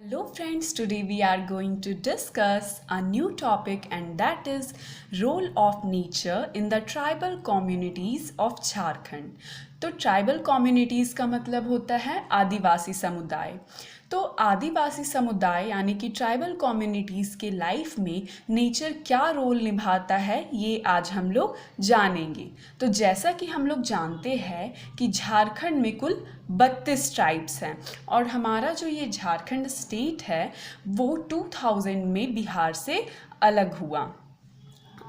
Hello friends, today we are going to discuss a new topic and that is role of nature in the tribal communities of Jharkhand. तो tribal communities का मतलब होता है आदिवासी समुदाय। तो आदिवासी समुदाय यानी कि ट्राइबल कम्युनिटीज़ के लाइफ में नेचर क्या रोल निभाता है ये आज हम लोग जानेंगे। तो जैसा कि हम लोग जानते हैं कि झारखंड में कुल 32 ट्राइब्स हैं और हमारा जो ये झारखंड स्टेट है वो 2000 में बिहार से अलग हुआ।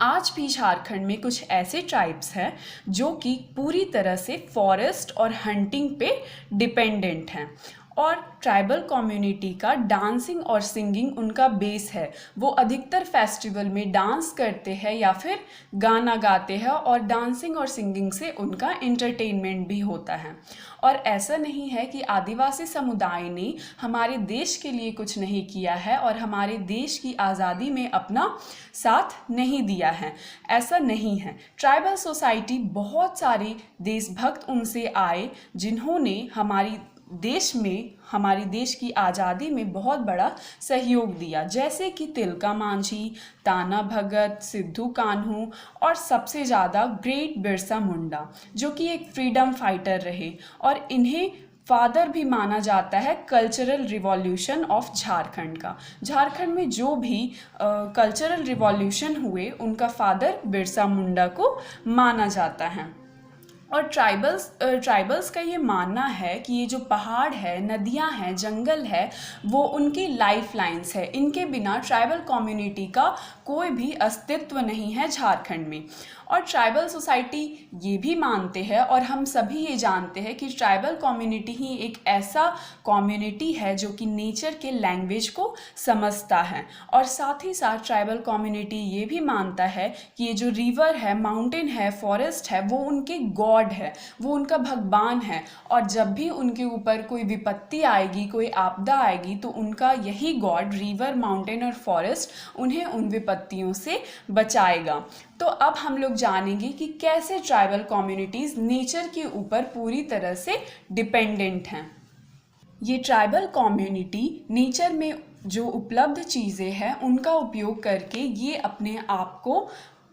आज भी झारखंड में कुछ ऐसे ट्राइब्स हैं जो कि पूरी तरह से फॉरेस्ट और हंटिंग पे डिपेंडेंट हैं और ट्राइबल कम्युनिटी का डांसिंग और सिंगिंग उनका बेस है। वो अधिकतर फेस्टिवल में डांस करते हैं या फिर गाना गाते हैं और डांसिंग और सिंगिंग से उनका एंटरटेनमेंट भी होता है। और ऐसा नहीं है कि आदिवासी समुदाय ने हमारे देश के लिए कुछ नहीं किया है और हमारे देश की आज़ादी में अपना साथ नहीं दिया है, ऐसा नहीं है। ट्राइबल सोसाइटी बहुत सारे देशभक्त उनसे आए जिन्होंने हमारी देश की आज़ादी में बहुत बड़ा सहयोग दिया, जैसे कि तिलका मांझी, ताना भगत, सिद्धू कान्हू और सबसे ज़्यादा ग्रेट बिरसा मुंडा जो कि एक फ्रीडम फाइटर रहे और इन्हें फादर भी माना जाता है कल्चरल रिवॉल्यूशन ऑफ झारखंड का। झारखंड में जो भी कल्चरल रिवॉल्यूशन हुए उनका फादर बिरसा मुंडा को माना जाता है। और ट्राइबल्स का ये मानना है कि ये जो पहाड़ है, नदियां हैं, जंगल है, वो उनकी लाइफ लाइन्स है। इनके बिना ट्राइबल कम्युनिटी का कोई भी अस्तित्व नहीं है झारखंड में। और ट्राइबल सोसाइटी ये भी मानते हैं और हम सभी ये जानते हैं कि ट्राइबल कम्युनिटी ही एक ऐसा कम्युनिटी है जो कि नेचर के लैंग्वेज को समझता है। और साथ ही साथ ट्राइबल कम्युनिटी ये भी मानता है कि ये जो रिवर है, माउंटेन है, फॉरेस्ट है, वो उनके गॉड है, वो उनका भगवान है। और जब भी उनके ऊपर कोई विपत्ति आएगी, कोई आपदा आएगी, तो उनका यही गॉड, रिवर, माउंटेन और फॉरेस्ट, उन्हें उन विपत्तियों से बचाएगा। तो अब हम लोग जानेंगे कि कैसे ट्राइबल कम्युनिटीज़ नेचर के ऊपर पूरी तरह से डिपेंडेंट हैं। ये ट्राइबल कम्युनिटी नेचर में जो उपलब्ध चीज़ें हैं उनका उपयोग करके ये अपने आप को,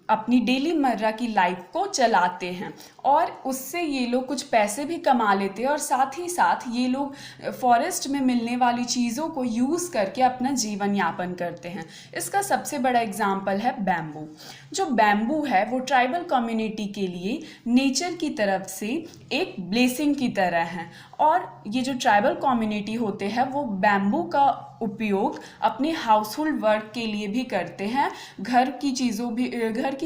अपनी डेली मर्रा की लाइफ को चलाते हैं और उससे ये लोग कुछ पैसे भी कमा लेते हैं और साथ ही साथ ये लोग फॉरेस्ट में मिलने वाली चीज़ों को यूज़ करके अपना जीवन यापन करते हैं। इसका सबसे बड़ा एग्जाम्पल है बैम्बू। जो बैम्बू है वो ट्राइबल कम्युनिटी के लिए नेचर की तरफ से एक ब्लेसिंग की तरह है। और ये जो ट्राइबल कम्युनिटी होते हैं वो बैम्बू का उपयोग अपने हाउसहोल्ड वर्क के लिए भी करते हैं। घर की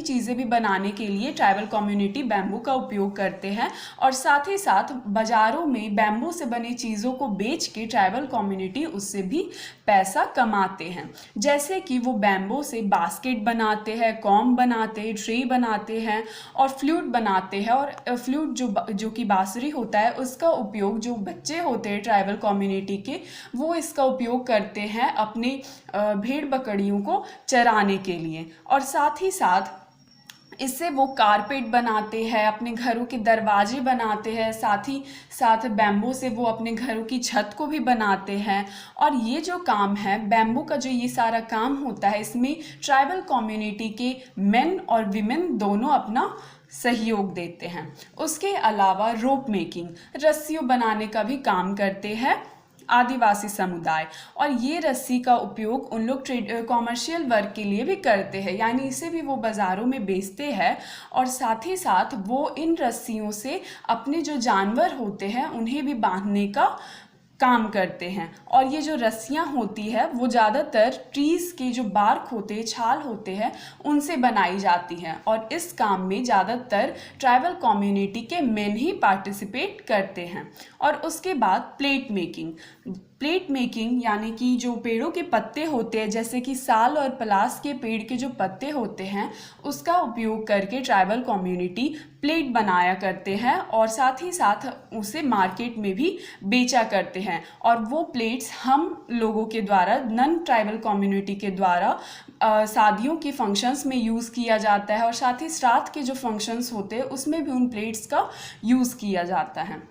चीज़ें भी बनाने के लिए ट्राइबल कम्युनिटी बैम्बू का उपयोग करते हैं और साथ ही साथ बाज़ारों में बैम्बू से बनी चीज़ों को बेच के ट्राइबल कम्युनिटी उससे भी पैसा कमाते हैं। जैसे कि वो बैम्बू से बास्केट बनाते हैं, कॉम्ब बनाते हैं, ट्रे बनाते हैं और फ्लूट बनाते हैं। और फ्लूट जो कि बांसुरी होता है उसका उपयोग जो बच्चे होते हैं ट्राइबल कम्युनिटी के, वो इसका उपयोग करते हैं अपने भेड़ बकरियों को चराने के लिए। और साथ ही साथ इससे वो कारपेट बनाते हैं, अपने घरों के दरवाजे बनाते हैं, साथ ही साथ बैम्बू से वो अपने घरों की छत को भी बनाते हैं। और ये जो काम है बैम्बू का, जो ये सारा काम होता है, इसमें ट्राइबल कम्युनिटी के मेन और विमेन दोनों अपना सहयोग देते हैं। उसके अलावा रोप मेकिंग, रस्सियों बनाने का भी काम करते हैं आदिवासी समुदाय। और ये रस्सी का उपयोग उन लोग कॉमर्शियल वर्क के लिए भी करते हैं, यानी इसे भी वो बाज़ारों में बेचते हैं और साथ ही साथ वो इन रस्सियों से अपने जो जानवर होते हैं उन्हें भी बांधने का काम करते हैं। और ये जो रस्सियाँ होती है वो ज़्यादातर ट्रीज़ के जो बार्क होते हैं, छाल होते हैं, उनसे बनाई जाती हैं। और इस काम में ज़्यादातर ट्राइबल कम्युनिटी के मेन ही पार्टिसिपेट करते हैं। और उसके बाद प्लेट मेकिंग यानी कि जो पेड़ों के पत्ते होते हैं, जैसे कि साल और पलास के पेड़ के जो पत्ते होते हैं, उसका उपयोग करके ट्राइबल कम्युनिटी प्लेट बनाया करते हैं और साथ ही साथ उसे मार्केट में भी बेचा करते हैं। और वो प्लेट्स हम लोगों के द्वारा, नॉन ट्राइबल कम्युनिटी के द्वारा शादियों के फंक्शंस में यूज़ किया जाता है और साथ ही श्राद्ध के जो फंक्शंस होते हैं उसमें भी उन प्लेट्स का यूज़ किया जाता है।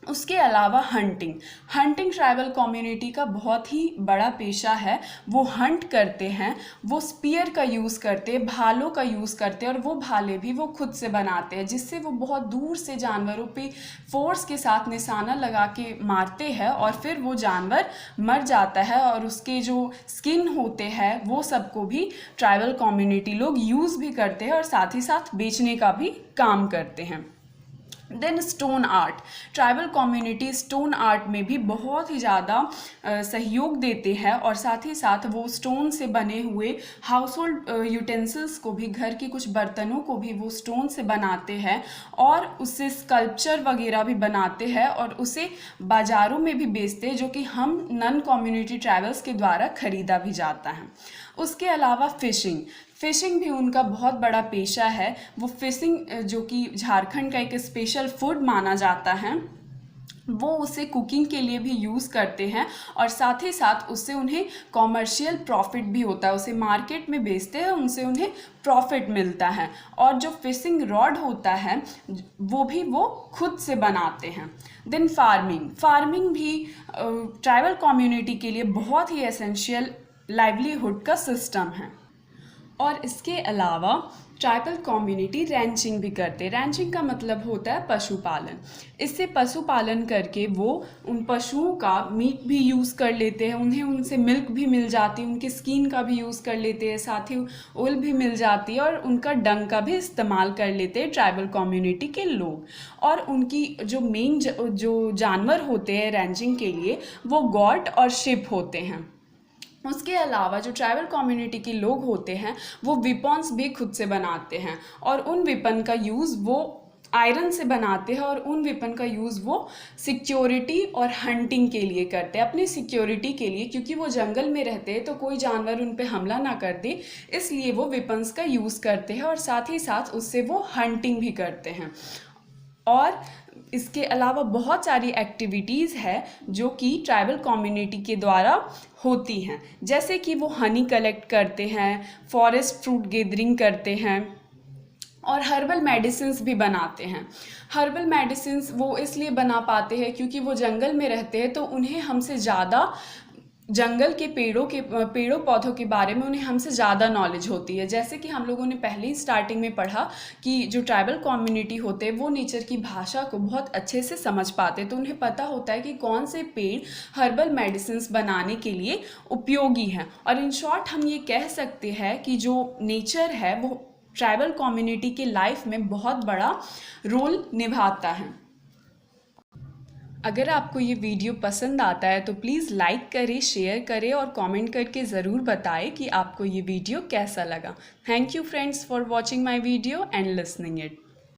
उसके अलावा हंटिंग। हंटिंग ट्राइबल कम्युनिटी का बहुत ही बड़ा पेशा है। वो हंट करते हैं, वो स्पीयर का यूज़ करते हैं, भालों का यूज़ करते हैं, और वो भाले भी वो खुद से बनाते हैं, जिससे वो बहुत दूर से जानवरों पे फोर्स के साथ निशाना लगा के मारते हैं और फिर वो जानवर मर जाता है, और उसके जो स्किन होते हैं वो सबको भी ट्राइबल कम्युनिटी लोग यूज़ भी करते हैं और साथ ही साथ बेचने का भी काम करते हैं। Then stone art. Tribal community stone art में भी बहुत ही ज़्यादा सहयोग देते हैं, और साथ ही साथ वो स्टोन से बने हुए हाउस होल्ड यूटेंसिल्स को भी, घर के कुछ बर्तनों को भी वो स्टोन से बनाते हैं, और उससे स्कल्पचर वगैरह भी बनाते हैं और उसे बाज़ारों में भी बेचते हैं, जो कि हम नन कम्युनिटी ट्राइबल्स के द्वारा खरीदा भी जाता है। उसके अलावा फ़िशिंग। फ़िशिंग भी उनका बहुत बड़ा पेशा है। वो फ़िशिंग, जो कि झारखंड का एक स्पेशल फूड माना जाता है, वो उसे कुकिंग के लिए भी यूज़ करते हैं, और साथ ही साथ उससे उन्हें कॉमर्शियल प्रॉफिट भी होता है। उसे मार्केट में बेचते हैं, उनसे उन्हें प्रॉफिट मिलता है। और जो फिशिंग रॉड होता है वो भी वो खुद से बनाते हैं। Then farming. फार्मिंग भी ट्राइबल कम्युनिटी के लिए बहुत ही एसेंशियल लाइवलीहुड का सिस्टम है। और इसके अलावा ट्राइबल कम्युनिटी रैंचिंग भी करते हैं। रैंचिंग का मतलब होता है पशुपालन। इससे पशुपालन करके वो उन पशुओं का मीट भी यूज़ कर लेते हैं, उन्हें उनसे मिल्क भी मिल जाती है, उनके स्किन का भी यूज़ कर लेते हैं, साथ ही ऊल भी मिल जाती है, और उनका डंग का भी इस्तेमाल कर लेते हैं ट्राइबल कम्युनिटी के लोग। और उनकी जो मेन जो जानवर होते हैं रैंचिंग के लिए, वो गॉट और शिप होते हैं। उसके अलावा जो ट्राइबल कम्युनिटी के लोग होते हैं वो वेपन्स भी खुद से बनाते हैं, और उन वेपन का यूज़ वो आयरन से बनाते हैं, और उन वेपन का यूज़ वो सिक्योरिटी और हंटिंग के लिए करते हैं, अपनी सिक्योरिटी के लिए, क्योंकि वो जंगल में रहते हैं तो कोई जानवर उन पे हमला ना कर दे, इसलिए वो वेपन्स का यूज़ करते हैं, और साथ ही साथ उससे वो हंटिंग भी करते हैं। और इसके अलावा बहुत सारी एक्टिविटीज़ है जो कि ट्राइबल कम्युनिटी के द्वारा होती हैं, जैसे कि वो हनी कलेक्ट करते हैं, फॉरेस्ट फ्रूट गैदरिंग करते हैं, और हर्बल मेडिसिन्स भी बनाते हैं। हर्बल मेडिसिन्स वो इसलिए बना पाते हैं क्योंकि वो जंगल में रहते हैं, तो उन्हें हमसे ज़्यादा जंगल के पेड़ों पौधों के बारे में उन्हें हमसे ज़्यादा नॉलेज होती है। जैसे कि हम लोगों ने पहले ही स्टार्टिंग में पढ़ा कि जो ट्राइबल कम्युनिटी होते हैं वो नेचर की भाषा को बहुत अच्छे से समझ पाते हैं, तो उन्हें पता होता है कि कौन से पेड़ हर्बल मेडिसिन्स बनाने के लिए उपयोगी हैं। और इन शॉर्ट हम ये कह सकते हैं कि जो नेचर है वो ट्राइबल कम्युनिटी की लाइफ में बहुत बड़ा रोल निभाता है। अगर आपको ये वीडियो पसंद आता है तो प्लीज़ लाइक करें, शेयर करें और कमेंट करके ज़रूर बताएं कि आपको ये वीडियो कैसा लगा। Thank you friends for watching my video and listening it.